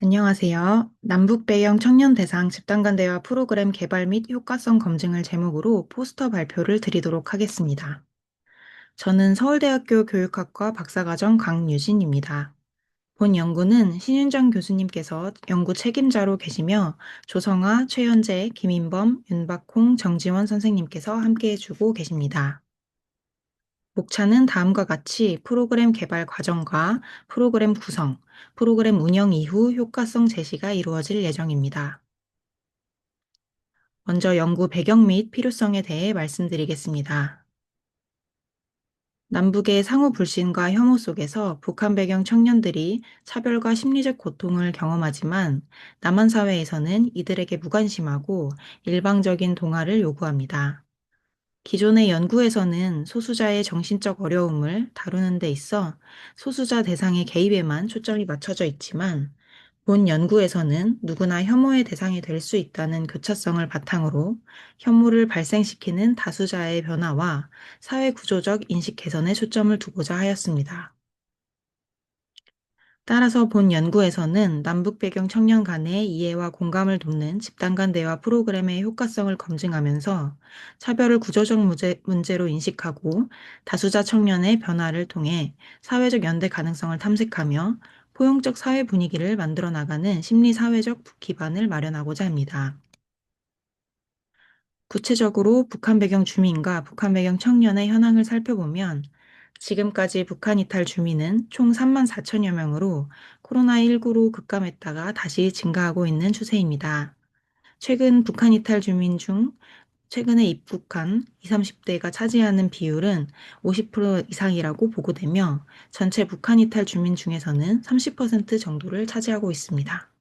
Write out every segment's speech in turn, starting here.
안녕하세요. 남북 배경 청년 대상 집단 간 대화 프로그램 개발 및 효과성 검증을 제목으로 포스터 발표를 드리도록 하겠습니다. 저는 서울대학교 교육학과 박사과정 강유진입니다. 본 연구는 신윤정 교수님께서 연구 책임자로 계시며 조성아, 최현재, 김인범, 윤박홍, 정지원 선생님께서 함께 해주고 계십니다. 목차는 다음과 같이 프로그램 개발 과정과 프로그램 구성, 프로그램 운영 이후 효과성 제시가 이루어질 예정입니다. 먼저 연구 배경 및 필요성에 대해 말씀드리겠습니다. 남북의 상호 불신과 혐오 속에서 북한 배경 청년들이 차별과 심리적 고통을 경험하지만 남한 사회에서는 이들에게 무관심하고 일방적인 동화를 요구합니다. 기존의 연구에서는 소수자의 정신적 어려움을 다루는 데 있어 소수자 대상의 개입에만 초점이 맞춰져 있지만 본 연구에서는 누구나 혐오의 대상이 될 수 있다는 교차성을 바탕으로 혐오를 발생시키는 다수자의 변화와 사회 구조적 인식 개선에 초점을 두고자 하였습니다. 따라서 본 연구에서는 남북 배경 청년 간의 이해와 공감을 돕는 집단 간 대화 프로그램의 효과성을 검증하면서 차별을 구조적 문제로 인식하고 다수자 청년의 변화를 통해 사회적 연대 가능성을 탐색하며 포용적 사회 분위기를 만들어 나가는 심리 사회적 기반을 마련하고자 합니다. 구체적으로 북한 배경 주민과 북한 배경 청년의 현황을 살펴보면 지금까지 북한 이탈 주민은 총 3만 4천여 명으로 코로나19로 급감했다가 다시 증가하고 있는 추세입니다. 최근 북한 이탈 주민 중 최근에 입국한 20, 30대가 차지하는 비율은 50% 이상이라고 보고되며 전체 북한 이탈 주민 중에서는 30% 정도를 차지하고 있습니다.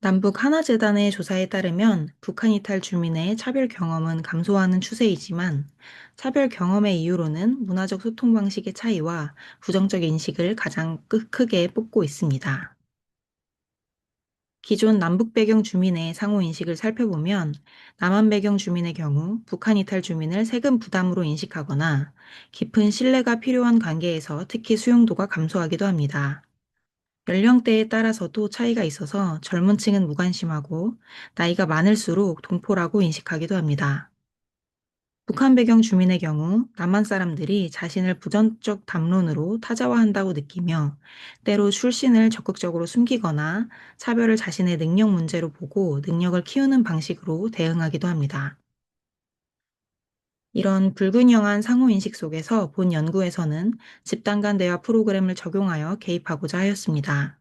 남북 하나재단의 조사에 따르면 북한 이탈 주민의 차별 경험은 감소하는 추세이지만 차별 경험의 이유로는 문화적 소통 방식의 차이와 부정적 인식을 가장 크게 뽑고 있습니다. 기존 남북 배경 주민의 상호 인식을 살펴보면 남한 배경 주민의 경우 북한 이탈 주민을 세금 부담으로 인식하거나 깊은 신뢰가 필요한 관계에서 특히 수용도가 감소하기도 합니다. 연령대에 따라서도 차이가 있어서 젊은 층은 무관심하고 나이가 많을수록 동포라고 인식하기도 합니다. 북한 배경 주민의 경우 남한 사람들이 자신을 부정적 담론으로 타자화한다고 느끼며 때로 출신을 적극적으로 숨기거나 차별을 자신의 능력 문제로 보고 능력을 키우는 방식으로 대응하기도 합니다. 이런 불균형한 상호인식 속에서 본 연구에서는 집단 간 대화 프로그램을 적용하여 개입하고자 하였습니다.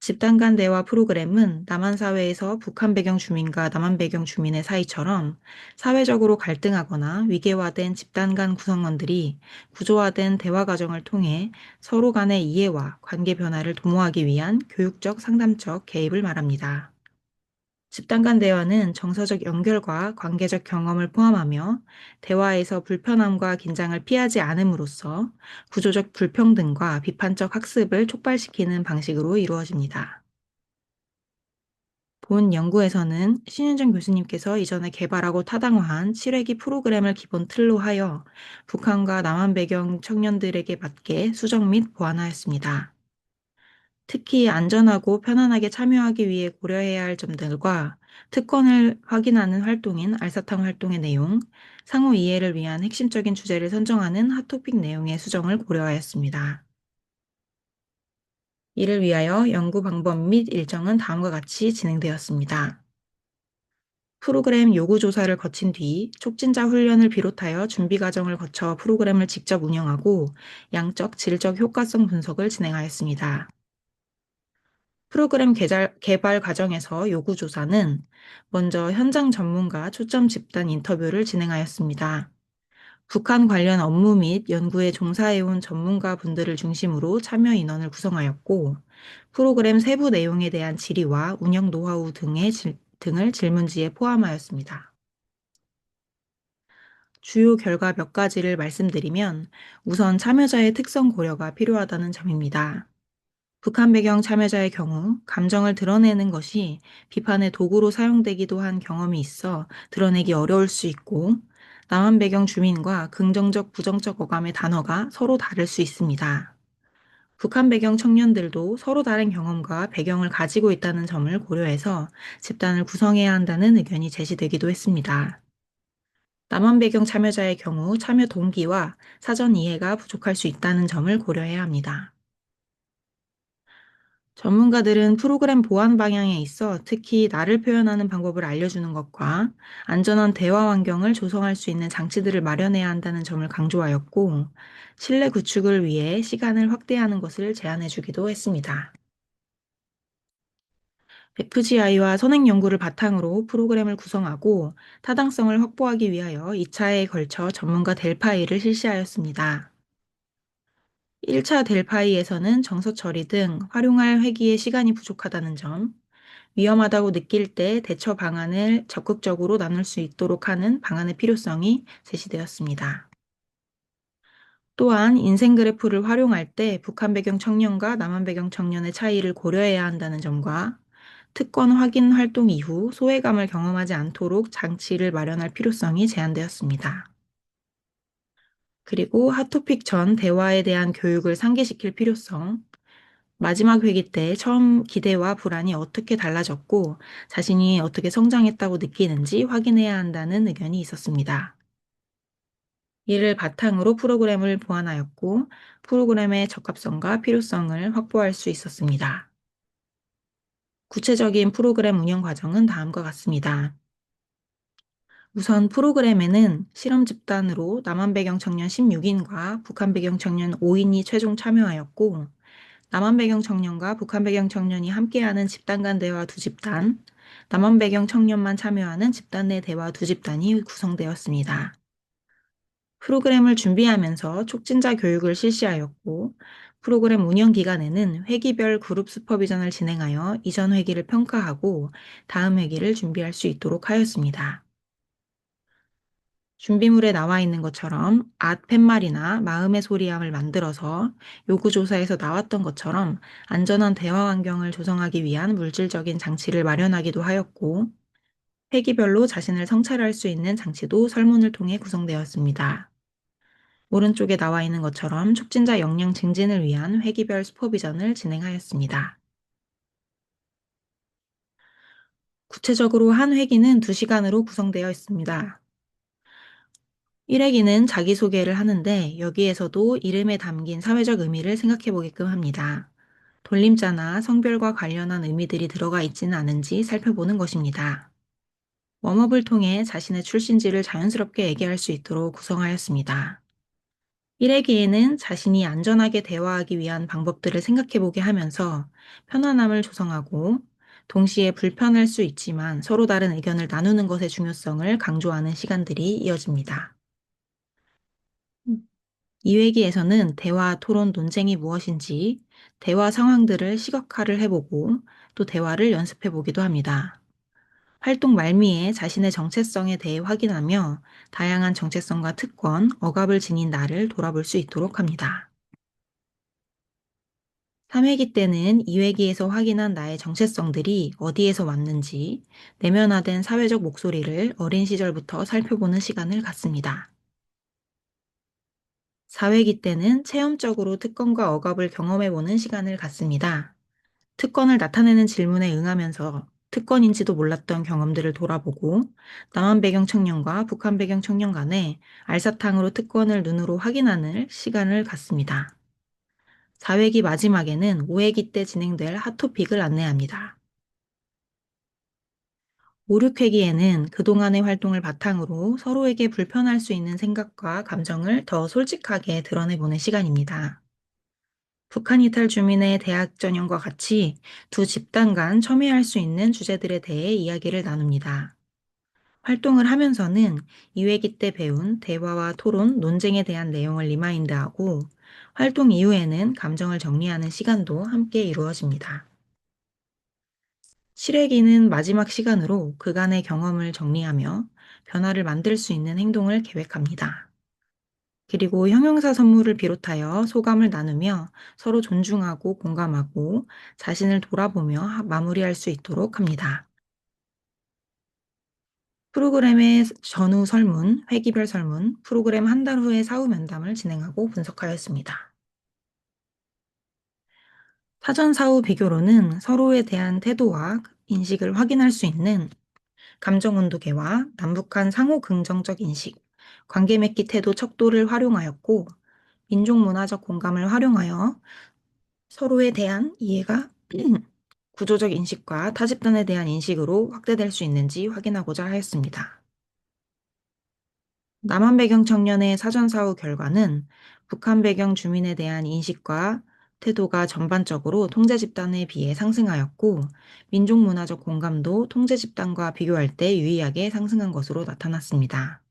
집단 간 대화 프로그램은 남한 사회에서 북한 배경 주민과 남한 배경 주민의 사이처럼 사회적으로 갈등하거나 위계화된 집단 간 구성원들이 구조화된 대화 과정을 통해 서로 간의 이해와 관계 변화를 도모하기 위한 교육적 상담적 개입을 말합니다. 집단 간 대화는 정서적 연결과 관계적 경험을 포함하며 대화에서 불편함과 긴장을 피하지 않음으로써 구조적 불평등과 비판적 학습을 촉발시키는 방식으로 이루어집니다. 본 연구에서는 신윤정 교수님께서 이전에 개발하고 타당화한 7회기 프로그램을 기본 틀로 하여 북한과 남한 배경 청년들에게 맞게 수정 및 보완하였습니다. 특히 안전하고 편안하게 참여하기 위해 고려해야 할 점들과 특권을 확인하는 활동인 알사탕 활동의 내용, 상호 이해를 위한 핵심적인 주제를 선정하는 핫토픽 내용의 수정을 고려하였습니다. 이를 위하여 연구 방법 및 일정은 다음과 같이 진행되었습니다. 프로그램 요구 조사를 거친 뒤 촉진자 훈련을 비롯하여 준비 과정을 거쳐 프로그램을 직접 운영하고 양적, 질적 효과성 분석을 진행하였습니다. 프로그램 개발 과정에서 요구 조사는 먼저 현장 전문가 초점 집단 인터뷰를 진행하였습니다. 북한 관련 업무 및 연구에 종사해온 전문가 분들을 중심으로 참여 인원을 구성하였고, 프로그램 세부 내용에 대한 질의와 운영 노하우 등을 질문지에 포함하였습니다. 주요 결과 몇 가지를 말씀드리면 우선 참여자의 특성 고려가 필요하다는 점입니다. 북한 배경 참여자의 경우 감정을 드러내는 것이 비판의 도구로 사용되기도 한 경험이 있어 드러내기 어려울 수 있고 남한 배경 주민과 긍정적, 부정적 어감의 단어가 서로 다를 수 있습니다. 북한 배경 청년들도 서로 다른 경험과 배경을 가지고 있다는 점을 고려해서 집단을 구성해야 한다는 의견이 제시되기도 했습니다. 남한 배경 참여자의 경우 참여 동기와 사전 이해가 부족할 수 있다는 점을 고려해야 합니다. 전문가들은 프로그램 보안 방향에 있어 특히 나를 표현하는 방법을 알려주는 것과 안전한 대화 환경을 조성할 수 있는 장치들을 마련해야 한다는 점을 강조하였고, 신뢰 구축을 위해 시간을 확대하는 것을 제안해주기도 했습니다. FGI와 선행 연구를 바탕으로 프로그램을 구성하고 타당성을 확보하기 위하여 2차에 걸쳐 전문가 델파이를 실시하였습니다. 1차 델파이에서는 정서 처리 등 활용할 회기에 시간이 부족하다는 점, 위험하다고 느낄 때 대처 방안을 적극적으로 나눌 수 있도록 하는 방안의 필요성이 제시되었습니다. 또한 인생 그래프를 활용할 때 북한 배경 청년과 남한 배경 청년의 차이를 고려해야 한다는 점과 특권 확인 활동 이후 소외감을 경험하지 않도록 장치를 마련할 필요성이 제안되었습니다. 그리고 핫토픽 전 대화에 대한 교육을 상기시킬 필요성, 마지막 회기 때 처음 기대와 불안이 어떻게 달라졌고 자신이 어떻게 성장했다고 느끼는지 확인해야 한다는 의견이 있었습니다. 이를 바탕으로 프로그램을 보완하였고 프로그램의 적합성과 필요성을 확보할 수 있었습니다. 구체적인 프로그램 운영 과정은 다음과 같습니다. 우선 프로그램에는 실험 집단으로 남한 배경 청년 16인과 북한 배경 청년 5인이 최종 참여하였고, 남한 배경 청년과 북한 배경 청년이 함께하는 집단 간 대화 2집단, 남한 배경 청년만 참여하는 집단 내 대화 2집단이 구성되었습니다. 프로그램을 준비하면서 촉진자 교육을 실시하였고, 프로그램 운영 기간에는 회기별 그룹 슈퍼비전을 진행하여 이전 회기를 평가하고 다음 회기를 준비할 수 있도록 하였습니다. 준비물에 나와 있는 것처럼 팻말이나 마음의 소리함을 만들어서 요구조사에서 나왔던 것처럼 안전한 대화 환경을 조성하기 위한 물질적인 장치를 마련하기도 하였고, 회기별로 자신을 성찰할 수 있는 장치도 설문을 통해 구성되었습니다. 오른쪽에 나와 있는 것처럼 촉진자 역량 증진을 위한 회기별 슈퍼비전을 진행하였습니다. 구체적으로 한 회기는 2시간으로 구성되어 있습니다. 1회기는 자기소개를 하는데 여기에서도 이름에 담긴 사회적 의미를 생각해 보게끔 합니다. 돌림자나 성별과 관련한 의미들이 들어가 있지는 않은지 살펴보는 것입니다. 웜업을 통해 자신의 출신지를 자연스럽게 얘기할 수 있도록 구성하였습니다. 1회기에는 자신이 안전하게 대화하기 위한 방법들을 생각해 보게 하면서 편안함을 조성하고, 동시에 불편할 수 있지만 서로 다른 의견을 나누는 것의 중요성을 강조하는 시간들이 이어집니다. 2회기에서는 대화, 토론, 논쟁이 무엇인지 대화 상황들을 시각화를 해보고 또 대화를 연습해 보기도 합니다. 활동 말미에 자신의 정체성에 대해 확인하며 다양한 정체성과 특권, 억압을 지닌 나를 돌아볼 수 있도록 합니다. 3회기 때는 2회기에서 확인한 나의 정체성들이 어디에서 왔는지 내면화된 사회적 목소리를 어린 시절부터 살펴보는 시간을 갖습니다. 4회기 때는 체험적으로 특권과 억압을 경험해보는 시간을 갖습니다. 특권을 나타내는 질문에 응하면서 특권인지도 몰랐던 경험들을 돌아보고 남한 배경 청년과 북한 배경 청년 간에 알사탕으로 특권을 눈으로 확인하는 시간을 갖습니다. 4회기 마지막에는 5회기 때 진행될 핫토픽을 안내합니다. 5, 6회기에는 그동안의 활동을 바탕으로 서로에게 불편할 수 있는 생각과 감정을 더 솔직하게 드러내보는 시간입니다. 북한 이탈 주민의 대학 전형과 같이 두 집단 간 첨예할 수 있는 주제들에 대해 이야기를 나눕니다. 활동을 하면서는 2회기 때 배운 대화와 토론, 논쟁에 대한 내용을 리마인드하고 활동 이후에는 감정을 정리하는 시간도 함께 이루어집니다. 7회기는 마지막 시간으로 그간의 경험을 정리하며 변화를 만들 수 있는 행동을 계획합니다. 그리고 형용사 선물을 비롯하여 소감을 나누며 서로 존중하고 공감하고 자신을 돌아보며 마무리할 수 있도록 합니다. 프로그램의 전후 설문, 회기별 설문, 프로그램 한 달 후의 사후 면담을 진행하고 분석하였습니다. 사전 사후 비교로는 서로에 대한 태도와 인식을 확인할 수 있는 감정 온도계와 남북한 상호 긍정적 인식, 관계 맺기 태도 척도를 활용하였고, 민족 문화적 공감을 활용하여 서로에 대한 이해가 구조적 인식과 타 집단에 대한 인식으로 확대될 수 있는지 확인하고자 하였습니다. 남한 배경 청년의 사전 사후 결과는 북한 배경 주민에 대한 인식과 태도가 전반적으로 통제 집단에 비해 상승하였고, 민족 문화적 공감도 통제 집단과 비교할 때 유의하게 상승한 것으로 나타났습니다.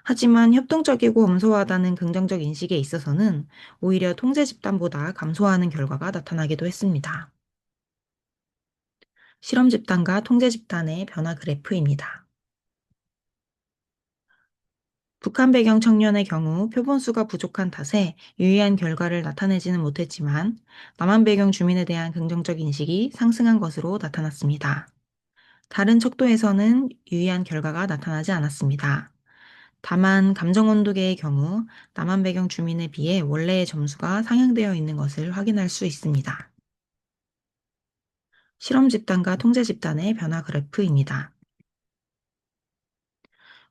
하지만 협동적이고 엄소하다는 긍정적 인식에 있어서는 오히려 통제 집단보다 감소하는 결과가 나타나기도 했습니다. 실험 집단과 통제 집단의 변화 그래프입니다. 북한 배경 청년의 경우 표본수가 부족한 탓에 유의한 결과를 나타내지는 못했지만 남한 배경 주민에 대한 긍정적 인식이 상승한 것으로 나타났습니다. 다른 척도에서는 유의한 결과가 나타나지 않았습니다. 다만 감정 온도계의 경우 남한 배경 주민에 비해 원래의 점수가 상향되어 있는 것을 확인할 수 있습니다. 실험 집단과 통제 집단의 변화 그래프입니다.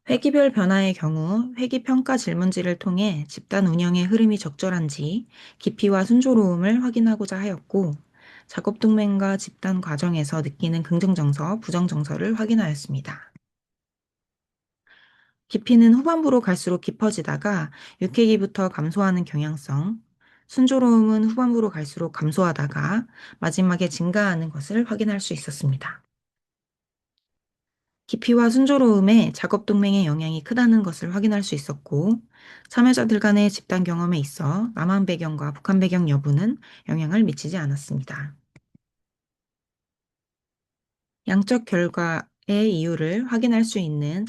회기별 변화의 경우 회기 평가 질문지를 통해 집단 운영의 흐름이 적절한지 깊이와 순조로움을 확인하고자 하였고, 작업 동맹과 집단 과정에서 느끼는 긍정 정서, 부정 정서를 확인하였습니다. 깊이는 후반부로 갈수록 깊어지다가 육회기부터 감소하는 경향성, 순조로움은 후반부로 갈수록 감소하다가 마지막에 증가하는 것을 확인할 수 있었습니다. 깊이와 순조로움에 작업 동맹의 영향이 크다는 것을 확인할 수 있었고, 참여자들 간의 집단 경험에 있어 남한 배경과 북한 배경 여부는 영향을 미치지 않았습니다. 양적 결과의 이유를 확인할 수 있는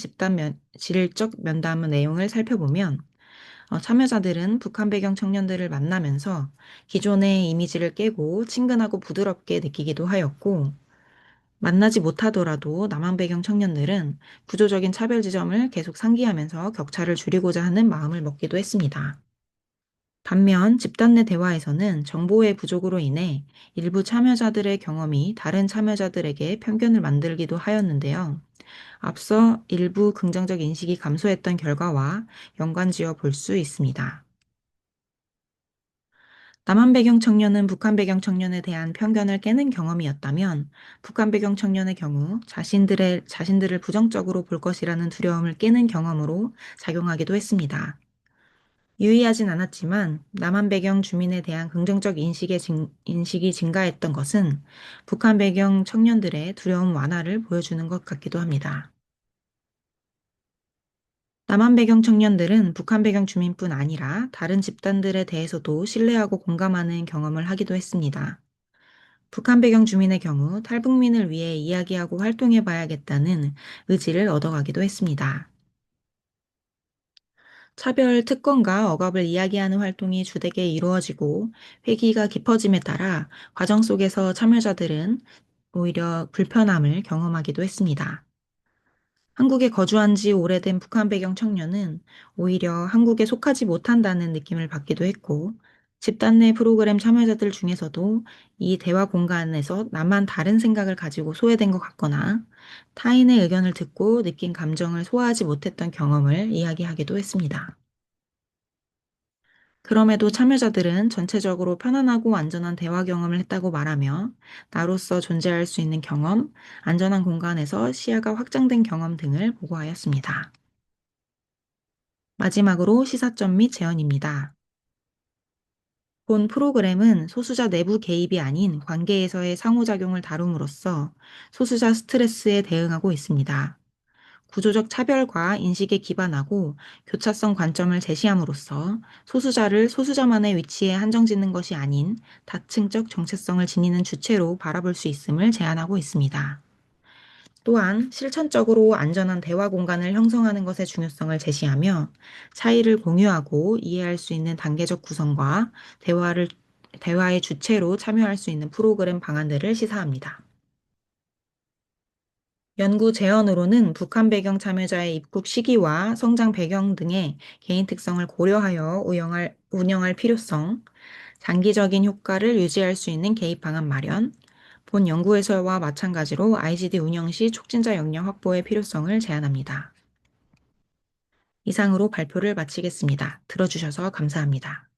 질적 면담 내용을 살펴보면, 참여자들은 북한 배경 청년들을 만나면서 기존의 이미지를 깨고 친근하고 부드럽게 느끼기도 하였고, 만나지 못하더라도 남한 배경 청년들은 구조적인 차별 지점을 계속 상기하면서 격차를 줄이고자 하는 마음을 먹기도 했습니다. 반면 집단 내 대화에서는 정보의 부족으로 인해 일부 참여자들의 경험이 다른 참여자들에게 편견을 만들기도 하였는데요. 앞서 일부 긍정적 인식이 감소했던 결과와 연관지어 볼 수 있습니다. 남한 배경 청년은 북한 배경 청년에 대한 편견을 깨는 경험이었다면, 북한 배경 청년의 경우 자신들을 부정적으로 볼 것이라는 두려움을 깨는 경험으로 작용하기도 했습니다. 유의하진 않았지만 남한 배경 주민에 대한 긍정적 인식이 증가했던 것은 북한 배경 청년들의 두려움 완화를 보여주는 것 같기도 합니다. 남한 배경 청년들은 북한 배경 주민뿐 아니라 다른 집단들에 대해서도 신뢰하고 공감하는 경험을 하기도 했습니다. 북한 배경 주민의 경우 탈북민을 위해 이야기하고 활동해 봐야겠다는 의지를 얻어가기도 했습니다. 차별, 특권과 억압을 이야기하는 활동이 주되게 이루어지고 회기가 깊어짐에 따라 과정 속에서 참여자들은 오히려 불편함을 경험하기도 했습니다. 한국에 거주한 지 오래된 북한 배경 청년은 오히려 한국에 속하지 못한다는 느낌을 받기도 했고, 집단 내 프로그램 참여자들 중에서도 이 대화 공간에서 나만 다른 생각을 가지고 소외된 것 같거나 타인의 의견을 듣고 느낀 감정을 소화하지 못했던 경험을 이야기하기도 했습니다. 그럼에도 참여자들은 전체적으로 편안하고 안전한 대화 경험을 했다고 말하며 나로서 존재할 수 있는 경험, 안전한 공간에서 시야가 확장된 경험 등을 보고하였습니다. 마지막으로 시사점 및 제언입니다. 본 프로그램은 소수자 내부 개입이 아닌 관계에서의 상호작용을 다룸으로써 소수자 스트레스에 대응하고 있습니다. 구조적 차별과 인식에 기반하고 교차성 관점을 제시함으로써 소수자를 소수자만의 위치에 한정짓는 것이 아닌 다층적 정체성을 지니는 주체로 바라볼 수 있음을 제안하고 있습니다. 또한 실천적으로 안전한 대화 공간을 형성하는 것의 중요성을 제시하며 차이를 공유하고 이해할 수 있는 단계적 구성과 대화의 주체로 참여할 수 있는 프로그램 방안들을 시사합니다. 연구 제언으로는 북한 배경 참여자의 입국 시기와 성장 배경 등의 개인 특성을 고려하여 운영할 필요성, 장기적인 효과를 유지할 수 있는 개입 방안 마련, 본 연구에서와 마찬가지로 IGD 운영 시 촉진자 역량 확보의 필요성을 제안합니다. 이상으로 발표를 마치겠습니다. 들어주셔서 감사합니다.